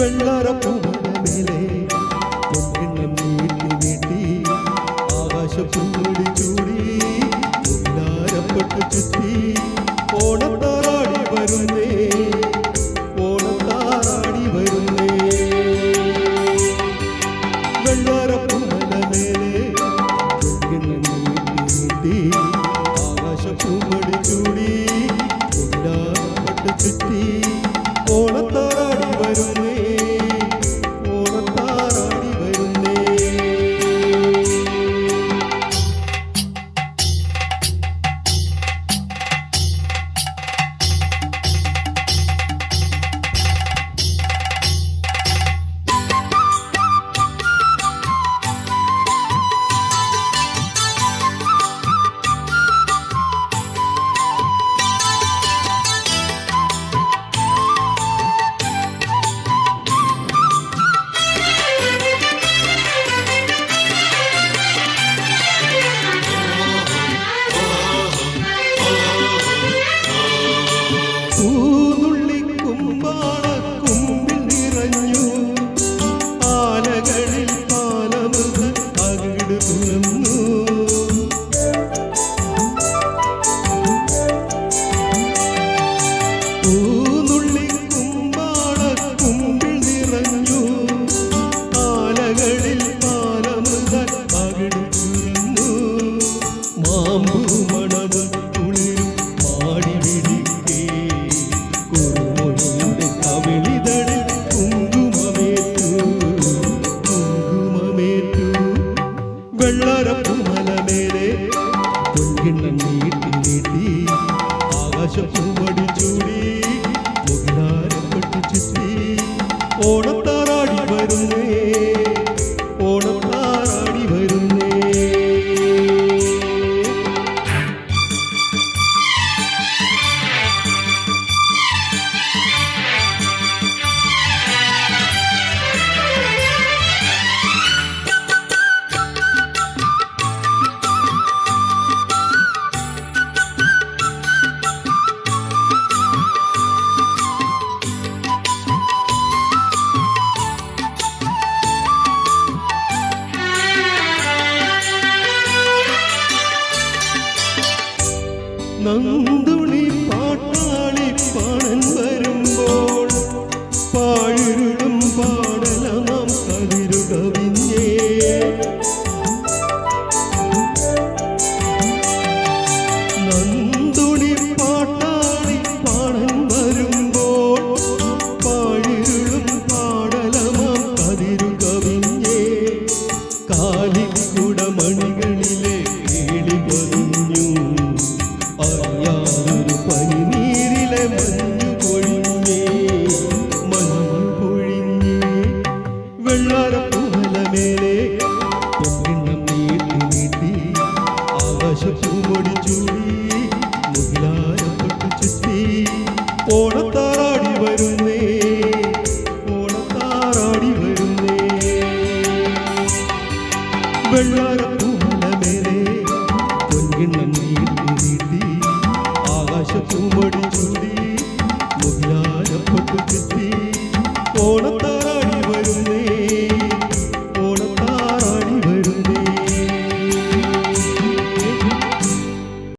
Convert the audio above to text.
വെള്ളാരപ്പൂമലമേലെ പൊൻകിണ്ണം നീട്ടി നീട്ടി ആകാശപ്പൂടി ചൂടി വെള്ളാരപ്പെട്ട് ചുറ്റി ഓണത്താറാടി വരുന്നേ ഓണത്താറാടി വരുന്നേ വെള്ളാരപ്പൂമലമേലെ പൊൻകിണ്ണം നീട്ടി നീട്ടി ആകാശപ്പൂടി ചൂടി വെള്ളാരപ്പെട്ട് ചുറ്റി ഓണത്താറാടി വരുന്നേ ഓണത്താറാടി വരുന്നേ വെള്ളാരപ്പൂമലമേലെ പൊൻകിണ്ണം നീട്ടി നീട്ടി ആകാശപ്പൂവടി ചൂടി മുകിലാരപ്പെട്ട് ചുറ്റി ഓണത്താറാടി വരുന്നേ ഓണത്താറാടി വരുന്നേ നന്ദുണി പാട്ടാളി പാണൻ വരുമ്പോൾ പാഴിരുടും പാടലമാം കതിരു കവിഞ്ഞേ നന്ദുണി പാട്ടാളി പാണൻ വരുമ്പോൾ പാഴിരുടും പാടലമാം കതിരു കവിഞ്ഞേ കാലിക്കുടമണികളിലെ കിളി പതിഞ്ഞു അറിയാതൊരു പനിനീരിലെ മഞ്ഞു പൊഴിഞ്ഞേ വെള്ളാരപ്പൂമലമേലെ പൊൻകിണ്ണം നീട്ടി നീട്ടി ആകാശപ്പൂവടി ചൂടി മുകിലാരപ്പെട്ട് ചുറ്റി ഓണത്താറാടി വരുന്നേ ഓണത്താറാടി വരുന്നേ വെള്ളാര